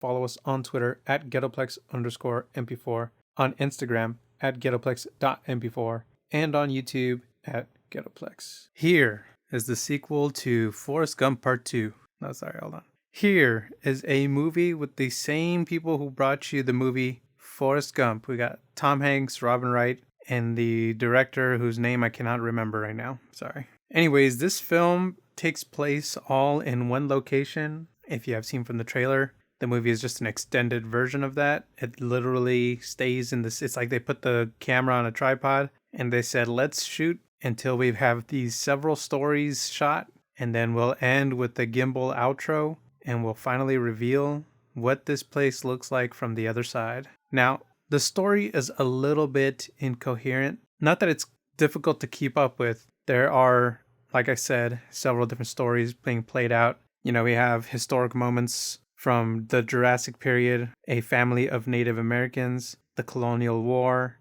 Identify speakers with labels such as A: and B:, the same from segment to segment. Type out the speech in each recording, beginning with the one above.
A: Follow us on Twitter at ghettoplex_mp4, on Instagram at ghettoplex.mp4, and on YouTube at ghettoplex. Here is the sequel to Forrest Gump Part 2. No, sorry, hold on. Here is a movie with the same people who brought you the movie Forrest Gump. We got Tom Hanks, Robin Wright, and the director whose name I cannot remember right now. Sorry. Anyways, this film takes place all in one location. If you have seen from the trailer, the movie is just an extended version of that. It literally stays in this. It's like they put the camera on a tripod and they said, let's shoot until we have these several stories shot. And then we'll end with the gimbal outro and we'll finally reveal what this place looks like from the other side. Now, the story is a little bit incoherent. Not that it's difficult to keep up with. There are, like I said, several different stories being played out. You know, we have historic moments from the Jurassic period, a family of Native Americans, the Colonial War,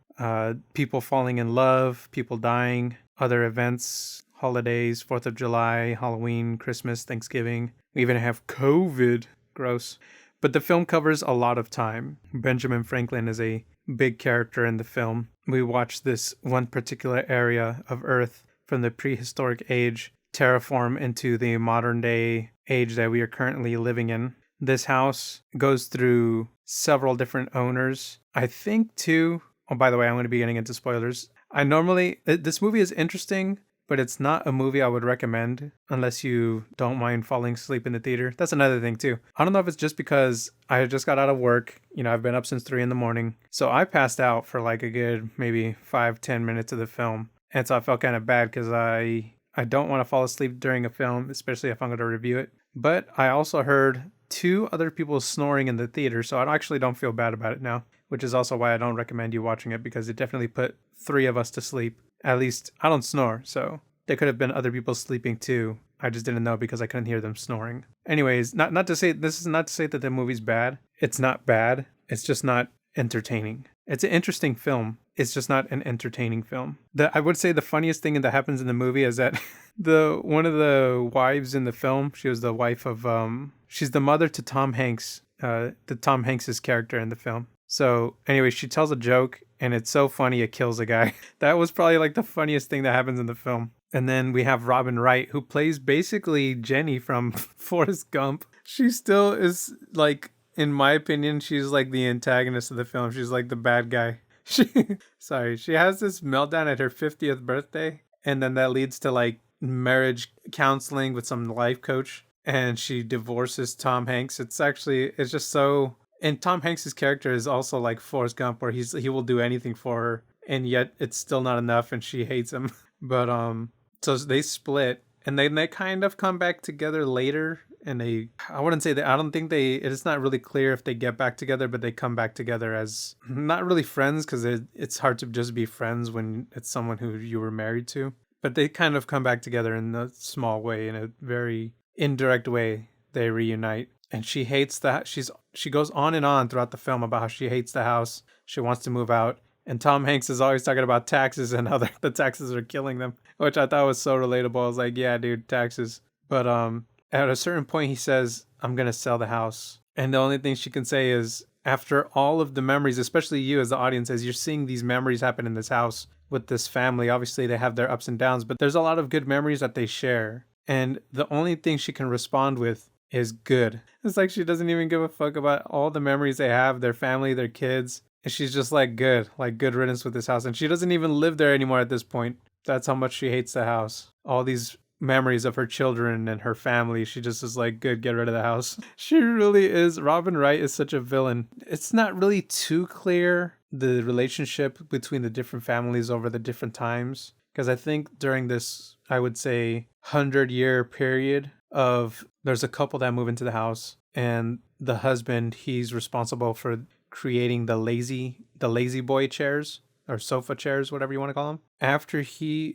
A: people falling in love, people dying, other events, holidays, 4th of July, Halloween, Christmas, Thanksgiving. We even have COVID. Gross. But the film covers a lot of time. Benjamin Franklin is a big character in the film. We watch this one particular area of Earth from the prehistoric age terraform into the modern day age that we are currently living in. This house goes through several different owners. I think too. Oh, by the way, I'm going to be getting into spoilers. This movie is interesting, but it's not a movie I would recommend unless you don't mind falling asleep in the theater. That's another thing too. I don't know if it's just because I just got out of work. You know, I've been up since 3 a.m. So I passed out for like a good maybe 5-10 minutes of the film. And so I felt kind of bad because I don't want to fall asleep during a film, especially if I'm going to review it. But I also heard 2 other people snoring in the theater, so I actually don't feel bad about it now, which is also why I don't recommend you watching it, because it definitely put 3 of us to sleep. At least I don't snore, so there could have been other people sleeping too. I just didn't know because I couldn't hear them snoring. Anyways, not to say that the movie's bad. It's not bad. It's just not entertaining. It's an interesting film. It's just not an entertaining film. I would say the funniest thing that happens in the movie is that one of the wives in the film, she was the wife of she's the mother to Tom Hanks, Tom Hanks's character in the film. So anyway, she tells a joke and it's so funny it kills a guy. That was probably like the funniest thing that happens in the film. And then we have Robin Wright, who plays basically Jenny from Forrest Gump. She still is like, in my opinion, she's like the antagonist of the film. She's like the bad guy. She has this meltdown at her 50th birthday. And then that leads to like marriage counseling with some life coach. And she divorces Tom Hanks. It's just so... And Tom Hanks's character is also like Forrest Gump, where he will do anything for her. And yet it's still not enough and she hates him. But so they split. And then they kind of come back together later. And I wouldn't say that, I don't think it's not really clear if they get back together, but they come back together as not really friends, because it's hard to just be friends when it's someone who you were married to. But they kind of come back together in a small way, in a very indirect way. They reunite. And she hates she goes on and on throughout the film about how she hates the house. She wants to move out. And Tom Hanks is always talking about taxes and how the taxes are killing them, which I thought was so relatable. I was like, yeah, dude, taxes. But at a certain point, he says, I'm going to sell the house. And the only thing she can say is, after all of the memories, especially you as the audience, as you're seeing these memories happen in this house with this family, obviously they have their ups and downs, but there's a lot of good memories that they share. And the only thing she can respond with is good. It's like she doesn't even give a fuck about all the memories they have, their family, their kids. And she's just like good riddance with this house. And she doesn't even live there anymore at this point. That's how much she hates the house. All these memories of her children and her family, she just is like, good, get rid of the house. She really is. Robin Wright is such a villain. It's not really too clear, the relationship between the different families over the different times. Because I think during this, I would say, 100-year period of, there's a couple that move into the house, and the husband, he's responsible for creating the lazy boy chairs, or sofa chairs, whatever you want to call them. After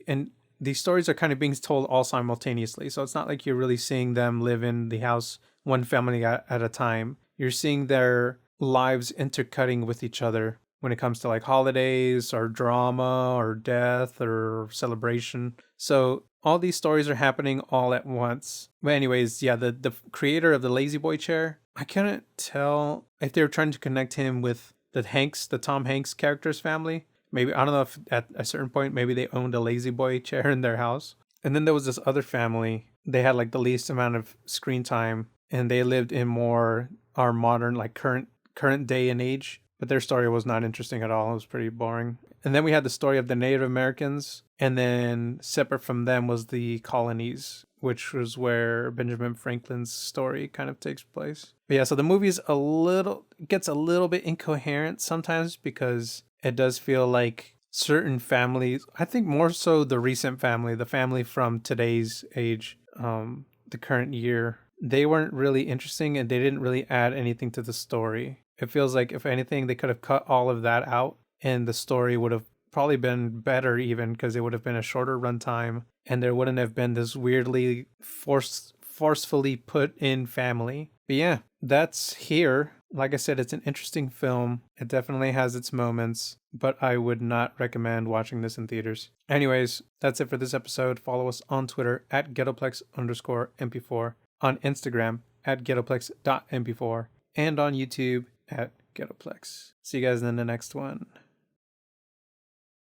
A: and these stories are kind of being told all simultaneously. So it's not like you're really seeing them live in the house, one family at a time. You're seeing their lives intercutting with each other when it comes to like holidays or drama or death or celebration. So all these stories are happening all at once. But anyways, yeah, the creator of the Lazy Boy chair, I couldn't tell if they were trying to connect him with the Tom Hanks character's family. Maybe, I don't know if at a certain point, maybe they owned a Lazy Boy chair in their house. And then there was this other family. They had like the least amount of screen time, and they lived in more our modern, like current day and age. But their story was not interesting at all. It was pretty boring. And then we had the story of the Native Americans, and then separate from them was the colonies, which was where Benjamin Franklin's story kind of takes place. But yeah, so the movie is gets a little bit incoherent sometimes because it does feel like certain families, I think more so the recent family, the family from today's age, the current year, they weren't really interesting and they didn't really add anything to the story. It feels like, if anything, they could have cut all of that out and the story would have probably been better, even because it would have been a shorter runtime and there wouldn't have been this weirdly forcefully put in family. But yeah, that's Here. Like I said, it's an interesting film. It definitely has its moments, but I would not recommend watching this in theaters. Anyways, that's it for this episode. Follow us on Twitter at ghettoplex_mp4, on Instagram at ghettoplex.mp4, and on YouTube at Ghettoplex. See you guys in the next one.